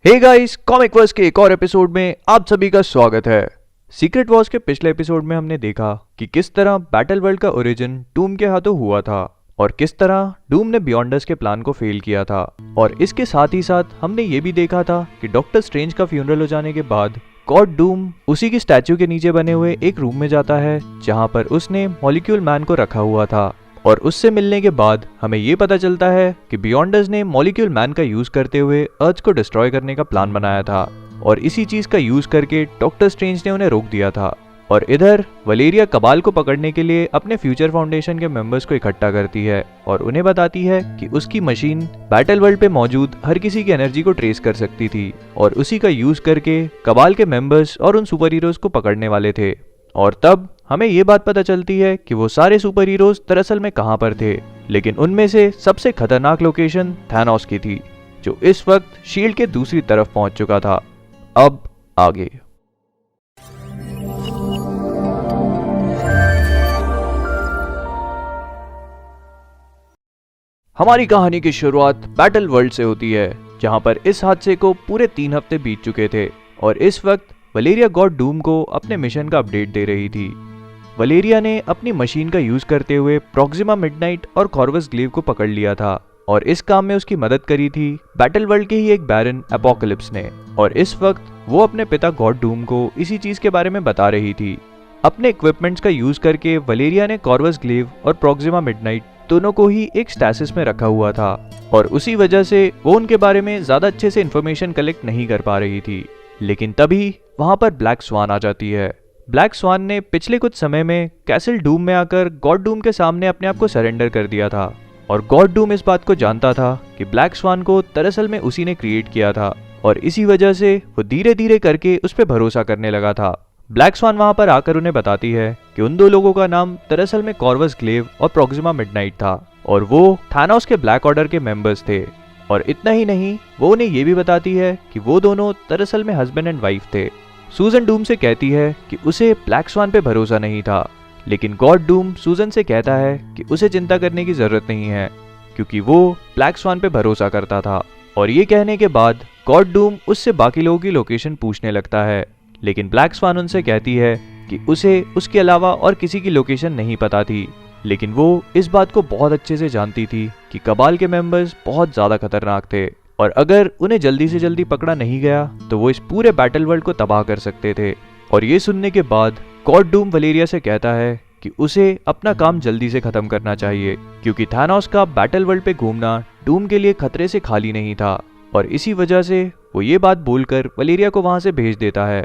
Hey guys, comic verse के एक और एपिसोड में आप सभी का स्वागत है। सीक्रेट वॉर्स के पिछले एपिसोड में हमने देखा कि किस तरह बैटल वर्ल्ड का ओरिजिन डूम के हाथों हुआ था और किस तरह डूम ने बियॉन्डर्स के प्लान को फेल किया था। और इसके साथ ही साथ हमने ये भी देखा था कि डॉक्टर स्ट्रेंज का फ्यूनरल हो जाने के बाद गॉड डूम उसी की स्टैच्यू के नीचे बने हुए एक रूम में जाता है जहां पर उसने मॉलिक्यूल मैन को रखा हुआ था। और उससे मिलने के बाद हमें ये पता चलता है कि बियॉन्डर्स ने मॉलिक्यूल मैन का यूज करते हुए अर्थ को डिस्ट्रॉय करने का प्लान बनाया था और इसी चीज का यूज करके डॉक्टर स्ट्रेंज ने उन्हें रोक दिया था। और इधर वलेरिया कबाल को पकड़ने के लिए अपने फ्यूचर फाउंडेशन के मेंबर्स को इकट्ठा करती है और उन्हें बताती है कि उसकी मशीन बैटल वर्ल्ड पे मौजूद हर किसी की एनर्जी को ट्रेस कर सकती थी और उसी का यूज करके कबाल के मेंबर्स और उन सुपर हीरोज को पकड़ने वाले थे। और तब हमें ये बात पता चलती है कि वो सारे सुपर हीरोज दरअसल में कहां पर थे, लेकिन उनमें से सबसे खतरनाक लोकेशन थैनोस की थी जो इस वक्त शील्ड के दूसरी तरफ पहुंच चुका था। अब आगे हमारी कहानी की शुरुआत बैटल वर्ल्ड से होती है जहां पर इस हादसे को पूरे 3 हफ्ते बीत चुके थे और इस वक्त वलेरिया गॉड डूम को अपने मिशन का अपडेट दे रही थी। वलेरिया ने अपनी मशीन का यूज करते हुए प्रॉक्सिमा मिडनाइट और कॉर्वस ग्लेव को पकड़ लिया था और इस काम में उसकी मदद करी थी बैटल वर्ल्ड के ही एक बैरन एपोकलिप्स ने। और इस वक्त वो अपने पिता गॉड डूम को इसी चीज के बारे में बता रही थी। अपने इक्विपमेंट्स का यूज करके वलेरिया ने कॉर्वस ग्लेव और प्रॉक्सिमा मिडनाइट दोनों को ही एक स्टैसिस में रखा हुआ था और उसी वजह से वो उनके बारे में ज्यादा अच्छे से इंफॉर्मेशन कलेक्ट नहीं कर पा रही थी। लेकिन तभी वहां पर ब्लैक स्वान आ जाती है। ब्लैक स्वान ने पिछले कुछ समय में कैसल डूम में आकर गॉड डूम के सामने अपने आप को सरेंडर कर दिया था और गॉड डूम इस बात को जानता था कि ब्लैक स्वान को दरअसल में उसी ने क्रिएट किया था और इसी वजह से वो धीरे धीरे करके उस पर भरोसा करने लगा था। ब्लैक स्वान वहां पर आकर उन्हें बताती है कि उन दो लोगों का नाम दरअसल में कॉर्वस ग्लेव और प्रॉक्सिमा मिडनाइट था और वो थानोस के ब्लैक ऑर्डर के मेंबर्स थे। और इतना ही नहीं, वो उन्हें ये भी बताती है कि वो दोनों दरअसल में हस्बैंड एंड वाइफ थे। सूजन डूम से कहती है कि उसे ब्लैक स्वान पे भरोसा नहीं था, लेकिन गॉड डूम सूजन से कहता है कि उसे चिंता करने की जरूरत नहीं है क्योंकि वो ब्लैक स्वान पे भरोसा करता था। और ये कहने के बाद गॉड डूम उससे बाकी लोगों की लोकेशन पूछने लगता है, लेकिन ब्लैक स्वान उनसे कहती है कि उसे उसके अलावा और किसी की लोकेशन नहीं पता थी। लेकिन वो इस बात को बहुत अच्छे से जानती थी कि कबाल के मेंबर्स बहुत ज्यादा खतरनाक थे और अगर उन्हें जल्दी से जल्दी पकड़ा नहीं गया तो वो इस पूरे बैटल वर्ल्ड को तबाह कर सकते थे। और ये सुनने के बाद गॉड डूम वलेरिया से कहता है कि उसे अपना काम जल्दी से खत्म करना चाहिए क्योंकि थानोस का बैटल वर्ल्ड पे घूमना डूम के लिए खतरे से खाली नहीं था। और इसी वजह से वो ये बात बोलकर वलेरिया को वहां से भेज देता है।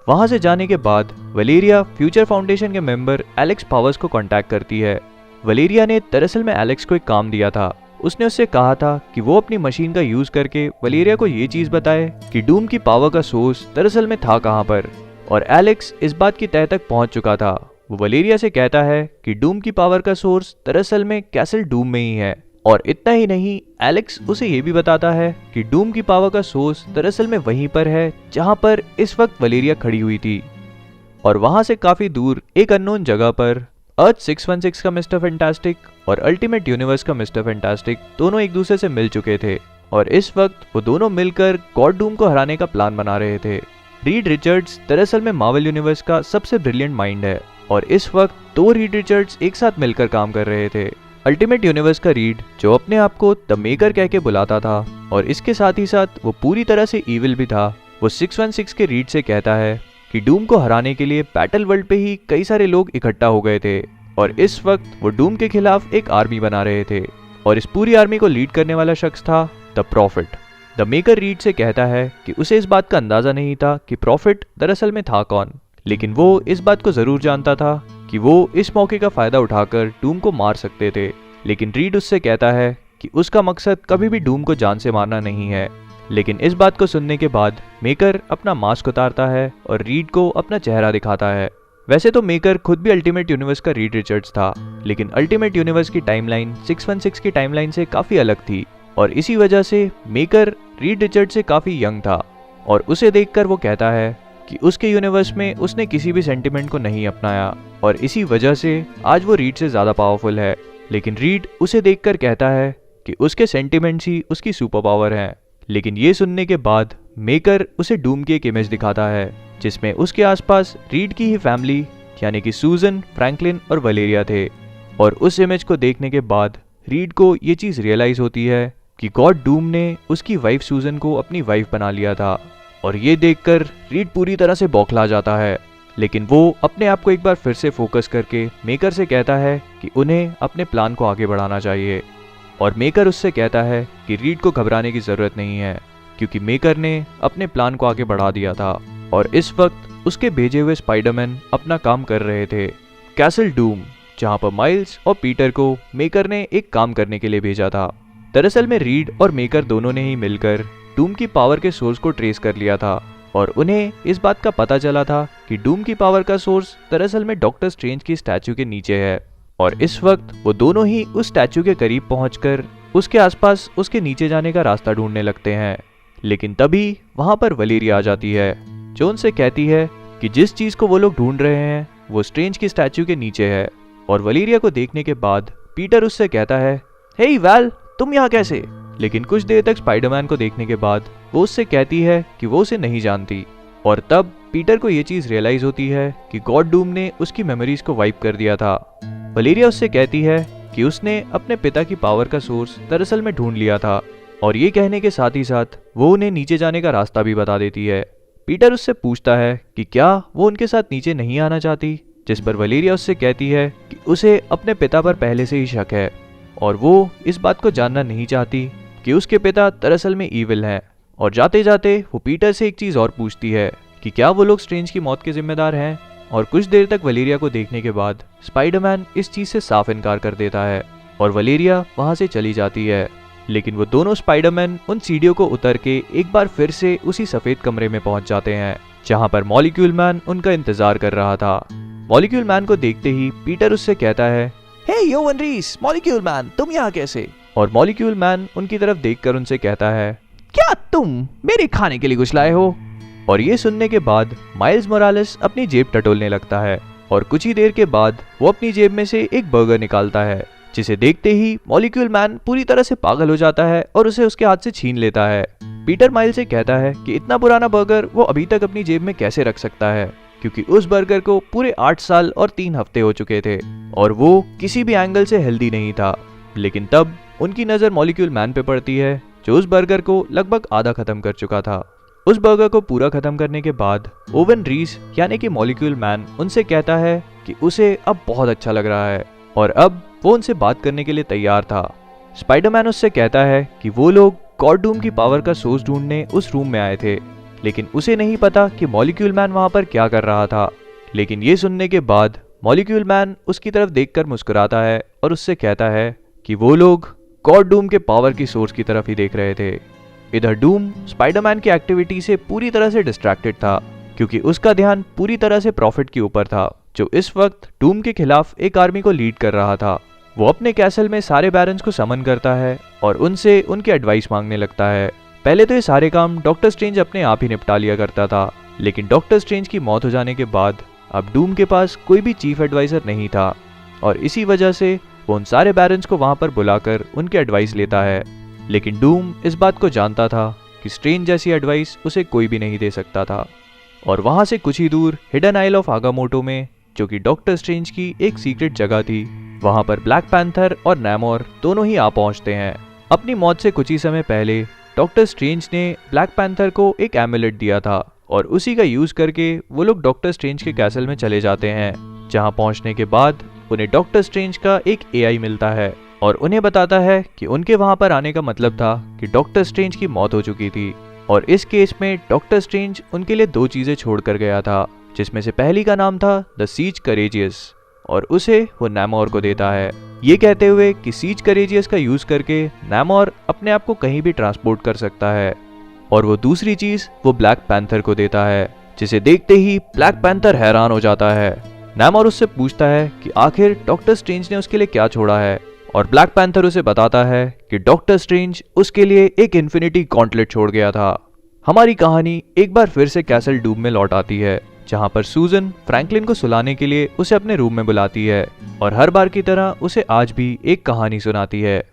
वहां से जाने के बाद वलेरिया फ्यूचर फाउंडेशन के मेंबर एलेक्स पावर्स को कांटेक्ट करती है। वलेरिया ने दरअसल में एलेक्स को एक काम दिया था। उसने उससे कहा था कि वो अपनी मशीन का यूज करके वलेरिया को ये चीज बताए कि डूम की पावर का सोर्स दरअसल में था कहां पर। और एलेक्स इस बात की तह तक पहुंच चुका था। वो वलेरिया से कहता है कि डूम की पावर का सोर्स दरअसल में कैसल डूम में ही है। और इतना ही नहीं, एलेक्स उसे ये भी बताता है कि डूम की पावर का सोर्स दरअसल में वहीं पर है जहां पर इस वक्त वलेरिया खड़ी हुई थी। और वहां से काफी दूर एक अननोन जगह पर अर्थ 616 का मिस्टर फैंटास्टिक और अल्टीमेट यूनिवर्स का मिस्टर फैंटास्टिक दोनों एक दूसरे से मिल चुके थे और इस वक्त वो दोनों मिलकर गॉड डूम को हराने का प्लान बना रहे थे। रीड रिचर्ड्स दरअसल में मार्वल यूनिवर्स का सबसे ब्रिलियंट माइंड है और इस वक्त 2 रीड रिचर्ड्स एक साथ मिलकर काम कर रहे थे। अल्टीमेट यूनिवर्स का रीड जो अपने आप को द मेकर कह के बुलाता था और इसके साथ ही साथ वो पूरी तरह से ईविल भी था। वो 616 के रीड से कहता है कि डूम को हराने के लिए बैटल वर्ल्ड पे ही कई सारे लोग इकट्ठा हो गए थे और इस वक्त वो डूम के खिलाफ एक आर्मी बना रहे थे और इस पूरी आर्मी को लीड करने वाला शख्स था the profit. The maker read से कहता है कि उसे इस बात का अंदाजा नहीं था कि प्रॉफिट दरअसल में था कौन, लेकिन वो इस बात को जरूर जानता था कि वो इस मौके का फायदा उठाकर डूम को मार सकते थे। लेकिन रीड उससे कहता है कि उसका मकसद कभी भी डूम को जान से मारना नहीं है। लेकिन इस बात को सुनने के बाद मेकर अपना मास्क उतारता है और रीड को अपना चेहरा दिखाता है। वैसे तो मेकर खुद भी अल्टीमेट यूनिवर्स का रीड रिचर्ड्स था, लेकिन अल्टीमेट यूनिवर्स की टाइमलाइन 616 की टाइमलाइन से काफी अलग थी और इसी वजह से मेकर रीड रिचर्ड से काफी यंग था। और उसे देखकर वो कहता है कि उसके यूनिवर्स में उसने किसी भी सेंटिमेंट को नहीं अपनाया और इसी वजह से आज वो रीड से ज्यादा पावरफुल है। लेकिन रीड उसे देखकर कहता है कि उसके सेंटिमेंट्स ही उसकी सुपर पावर हैं। लेकिन ये सुनने के बाद मेकर उसे डूम की एक इमेज दिखाता है जिसमें उसके आसपास रीड की ही फैमिली यानी कि सूजन, फ्रैंकलिन और वलेरिया थे। और उस इमेज को देखने के बाद रीड को ये चीज़ रियलाइज होती है कि गॉड डूम ने उसकी वाइफ सूजन को अपनी वाइफ बना लिया था। और ये देखकर रीड पूरी तरह से बौखला जाता है, लेकिन वो अपने आप को एक बार फिर से फोकस करके मेकर से कहता है कि उन्हें अपने प्लान को आगे बढ़ाना चाहिए। और मेकर उससे कहता है कि रीड को घबराने की ज़रूरत नहीं है क्योंकि मेकर ने अपने प्लान को आगे बढ़ा दिया था और इस वक्त उसके भेजे हुए स्पाइडरमैन अपना काम कर रहे थे कैसल डूम, जहां पर माइल्स और पीटर को मेकर ने एक काम करने के लिए भेजा था। दरअसल में रीड और मेकर दोनों ने ही मिलकर डूम की पावर के सोर्स को ट्रेस कर लिया था और उन्हें इस बात का पता चला था कि डूम की पावर का सोर्स दरअसल में डॉक्टर स्ट्रेंज की स्टैचू के नीचे है। और इस वक्त वो दोनों ही उस स्टैचू के करीब पहुंचकर उसके आसपास उसके नीचे जाने का रास्ता ढूंढने लगते हैं। लेकिन तभी वहां पर वलेरिया आ जाती है जो उनसे कहती है कि जिस चीज को वो लोग ढूंढ रहे हैं वो स्ट्रेंज की स्टैचू के नीचे है। और वलेरिया को देखने के बाद पीटर उससे कहता है, हे वैल, तुम यहाँ कैसे? लेकिन कुछ देर तक स्पाइडरमैन को देखने के बाद वो उससे कहती है कि वो उसे नहीं जानती। और तब पीटर को ये चीज रियलाइज होती है कि गॉड डूम ने उसकी मेमोरीज को वाइप कर दिया था। वलेरिया उससे कहती है कि उसने अपने पिता की पावर का सोर्स दरअसल में ढूंढ लिया था और ये कहने के साथ ही साथ वो उन्हें नीचे जाने का रास्ता भी बता देती है। पीटर उससे पूछता है कि क्या वो उनके साथ नीचे नहीं आना चाहती, जिस पर वलेरिया उससे कहती है कि उसे अपने पिता पर पहले से ही शक है और वो इस बात को जानना नहीं चाहती कि उसके पिता दरअसल में ईविल हैं। और जाते जाते वो पीटर से एक चीज़ और पूछती है कि क्या वो लोग स्ट्रेंज की मौत के जिम्मेदार हैं। और कुछ देर तक वलेरिया को देखने के बाद स्पाइडरमैन इस चीज़ से साफ इनकार कर देता है और वलेरिया वहाँ से चली जाती है। लेकिन वो दोनों स्पाइडरमैन उन सीढ़ियों को उतर के एक बार फिर से उसी सफ़ेद कमरे में पहुंच जाते हैं जहाँ पर मॉलिक्यूल मैन उनका इंतजार कर रहा था। मॉलिक्यूल मैन को देखते ही पीटर उससे कहता है, हे योवन रीस, मॉलिक्यूल मैन, तुम यहाँ कैसे? और मॉलिक्यूल मैन उनकी तरफ देखकर उनसे कहता है, क्या तुम मेरे खाने के लिए कुछ लाए हो? और ये सुनने के बाद माइल्स मोरालेस अपनी जेब टटोलने लगता है और कुछ ही देर के बाद वो अपनी जेब में से एक बर्गर निकालता है, जिसे देखते ही मॉलिक्यूल मैन पूरी तरह से पागल हो जाता है और उसे उसके हाथ से छीन लेता है। पीटर माइल्स से कहता है कि इतना पुराना बर्गर वो अभी तक अपनी जेब में कैसे रख सकता है, क्योंकि उस बर्गर को पूरे 8 साल और 3 हफ्ते हो चुके थे और वो किसी भी एंगल से हेल्दी नहीं था। लेकिन तब उनकी नज़र मॉलिक्यूल मैन पे पड़ती है जो उस बर्गर को लगभग आधा खत्म कर चुका था। उस बर्गर को पूरा खत्म करने के बाद ओवन रीस यानी कि मॉलिक्यूल मैन उनसे कहता है कि उसे अब बहुत अच्छा लग रहा है और अब वो उनसे बात करने के लिए तैयार था। स्पाइडरमैन उससे कहता है कि वो लोग गॉड डूम की पावर का सोर्स ढूंढने उस रूम में आए थे, लेकिन उसे नहीं पता कि मॉलिक्यूल मैन वहां पर क्या कर रहा था। लेकिन ये सुनने के बाद मॉलिक्यूल मैन उसकी तरफ देखकर मुस्कुराता है और उससे कहता है कि वो लोग गॉड डूम के पावर की सोर्स की तरफ ही देख रहे थे। इधर डूम स्पाइडरमैन की एक्टिविटी से पूरी तरह से डिस्ट्रैक्टेड था क्योंकि उसका ध्यान पूरी तरह से प्रॉफिट के ऊपर था, जो इस वक्त डूम के खिलाफ एक आर्मी को लीड कर रहा था। वो अपने कैसल में सारे बैरन्स को समन करता है और उनसे उनकी एडवाइस मांगने लगता है। पहले तो ये सारे काम डॉक्टर स्ट्रेंज अपने आप ही निपटा लिया करता था, लेकिन डॉक्टर स्ट्रेंज की मौत हो जाने के बाद अब डूम के पास कोई भी चीफ एडवाइजर नहीं था और इसी वजह से वो उन सारे बैरन्स को वहां पर बुलाकर उनकी एडवाइस लेता है। लेकिन डूम इस बात को जानता था कि स्ट्रेंज जैसी एडवाइस उसे कोई भी नहीं दे सकता था। और वहां से कुछ ही दूर हिडन आइल ऑफ आगामोटो में, जो कि डॉक्टर स्ट्रेंज की एक सीक्रेट जगह थी, वहां पर ब्लैक पैंथर और नैमोर दोनों ही आ पहुंचते हैं। अपनी मौत से कुछ ही समय पहले डॉक्टर स्ट्रेंज ने ब्लैक पैंथर को एक एमुलेट दिया था और उसी का यूज करके वो लोग डॉक्टर स्ट्रेंज के कैसल में चले जाते हैं, जहां पहुंचने के बाद उन्हें डॉक्टर स्ट्रेंज का एक एआई मिलता है और उन्हें बताता है कि उनके वहां पर आने का मतलब था कि डॉक्टर स्ट्रेंज की मौत हो चुकी थी और इस केस में डॉक्टर स्ट्रेंज उनके लिए 2 चीजें छोड़ कर गया था, जिसमें से पहली का नाम था द सीज करेजियस और उसे वो नैमोर को देता है, ये कहते हुए कि सीज करेजियस का यूज करके नैमोर अपने आप को कहीं भी ट्रांसपोर्ट कर सकता है। और वो दूसरी चीज वो ब्लैक पैंथर को देता है, जिसे देखते ही ब्लैक पैंथर हैरान हो जाता है। नैमोर उससे पूछता है कि आखिर डॉक्टर स्ट्रेंज ने उसके लिए क्या छोड़ा है और ब्लैक पैंथर उसे बताता है कि डॉक्टर स्ट्रेंज उसके लिए एक इन्फिनिटी गॉन्टलेट छोड़ गया था। हमारी कहानी एक बार फिर से कैसल डूम में लौट आती है, जहां पर सूजन फ्रैंकलिन को सुलाने के लिए उसे अपने रूम में बुलाती है और हर बार की तरह उसे आज भी एक कहानी सुनाती है,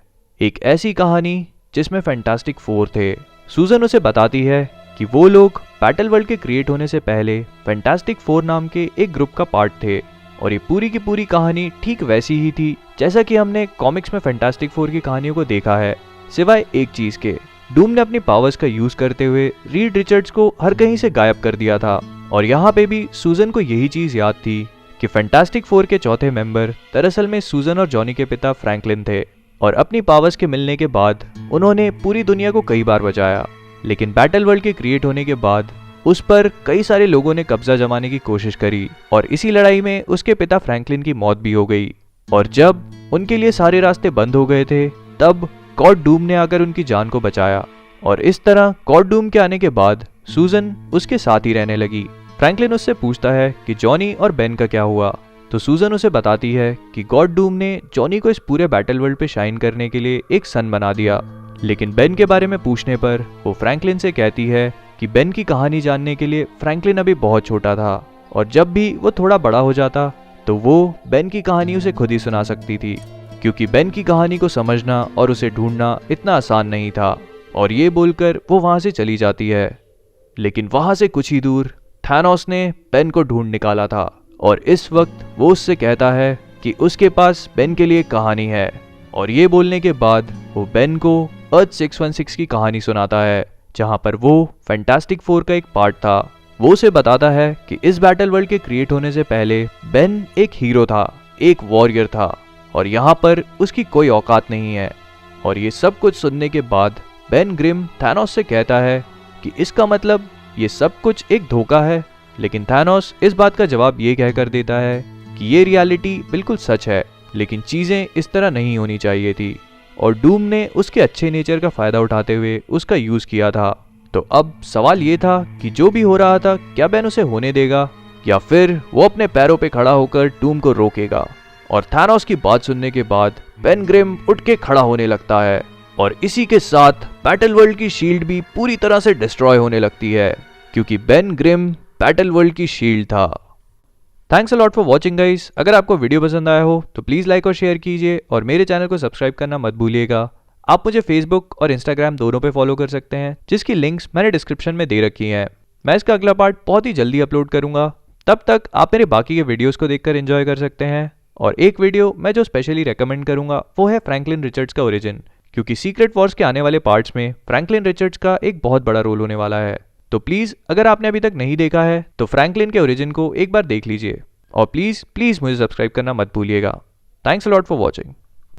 एक ऐसी कहानी जिसमें फैंटास्टिक 4 थे। सूजन उसे बताती है कि वो लोग बैटल वर्ल्ड के क्रिएट होने से पहले फैंटास्टिक फोर नाम के एक ग्रुप का पार्ट थे और ये पूरी की पूरी कहानी ठीक वैसी ही थी जैसा कि हमने कॉमिक्स में फैंटास्टिक फोर की कहानियों को देखा है, सिवाय एक चीज के। डूम ने अपनी पावर्स का यूज करते हुए रीड रिचर्ड्स को हर कहीं से गायब कर दिया था और यहाँ पे भी सूजन को यही चीज याद थी कि फैंटास्टिक फोर के चौथे मेंबर दरअसल में सूजन और जॉनी के पिता फ्रैंकलिन थे और अपनी पावर्स के मिलने के बाद उन्होंने पूरी दुनिया को कई बार बचाया। लेकिन बैटल वर्ल्ड के क्रिएट होने के बाद उस पर कई सारे लोगों ने कब्जा जमाने की कोशिश करी और इसी लड़ाई में उसके पिता फ्रैंकलिन की मौत भी हो गई। और जब उनके लिए सारे रास्ते बंद हो गए थे तब गॉड डूम ने आकर उनकी जान को बचाया और इस तरह गॉड डूम के आने के बाद सूजन उसके साथ ही रहने लगी। फ्रैंकलिन उससे पूछता है कि जॉनी और बेन का क्या हुआ, तो सूजन उसे बताती है कि गॉड डूम ने जॉनी को इस पूरे बैटल वर्ल्ड पे शाइन करने के लिए एक सन बना दिया। लेकिन बेन के बारे में पूछने पर वो फ्रैंकलिन से कहती है कि बेन की कहानी जानने के लिए फ्रैंकलिन अभी बहुत छोटा था और जब भी वो थोड़ा बड़ा हो जाता तो वो बेन की कहानी उसे खुद ही सुना सकती थी, क्योंकि बेन की कहानी को समझना और उसे ढूंढना इतना आसान नहीं था। और ये बोलकर वो वहां से चली जाती है। लेकिन वहां से कुछ ही दूर थैनोस ने बेन को ढूंढ निकाला था और इस वक्त वो उससे कहता है कि उसके पास बेन के लिए कहानी है और ये बोलने के बाद वो बेन को अर्थ 616 की कहानी सुनाता है जहां पर वो फैंटास्टिक फोर का एक पार्ट था। वो उसे बताता है कि इस बैटल वर्ल्ड के क्रिएट होने से पहले बेन एक हीरो था, एक वॉरियर था और यहाँ पर उसकी कोई औकात नहीं है। और ये सब कुछ सुनने के बाद बेन ग्रिम थैनोस से कहता है कि इसका मतलब ये सब कुछ एक धोखा है। लेकिन थैनोस इस बात का जवाब ये कहकर देता है कि ये रियलिटी बिल्कुल सच है, लेकिन चीजें इस तरह नहीं होनी चाहिए थी और डूम ने उसके अच्छे नेचर का फायदा उठाते हुए उसका यूज किया था। तो अब सवाल ये था कि जो भी हो रहा था क्या बेन उसे होने देगा या फिर वो अपने पैरों पे खड़ा होकर डूम को रोकेगा। और थैनोस की बात सुनने के बाद बेन ग्रिम उठ के खड़ा होने लगता है और इसी के साथ बैटल वर्ल्ड की शील्ड भी पूरी तरह से डिस्ट्रॉय होने लगती है, क्योंकि बेन ग्रिम बैटल वर्ल्ड की शील्ड था। Thanks a lot for watching guys. अगर आपको वीडियो पसंद आया हो तो प्लीज़ लाइक और शेयर कीजिए और मेरे चैनल को सब्सक्राइब करना मत भूलिएगा। आप मुझे फेसबुक और इंस्टाग्राम दोनों पे फॉलो कर सकते हैं, जिसकी लिंक्स मैंने डिस्क्रिप्शन में दे रखी हैं। मैं इसका अगला पार्ट बहुत ही जल्दी अपलोड करूंगा, तब तक आप मेरे बाकी के वीडियोस को देखकर एंजॉय कर सकते हैं। और एक वीडियो मैं जो स्पेशली रेकमेंड करूंगा वो है फ्रैंकलिन रिचर्ड्स का ओरिजिन, क्योंकि सीक्रेट वॉर्स के आने वाले पार्ट्स में फ्रैंकलिन रिचर्ड्स का एक बहुत बड़ा रोल होने वाला है। तो प्लीज़ अगर आपने अभी तक नहीं देखा है तो फ्रैंकलिन के ओरिजिन को एक बार देख लीजिए और प्लीज़ मुझे सब्सक्राइब करना मत भूलिएगा। Thanks a lot for watching.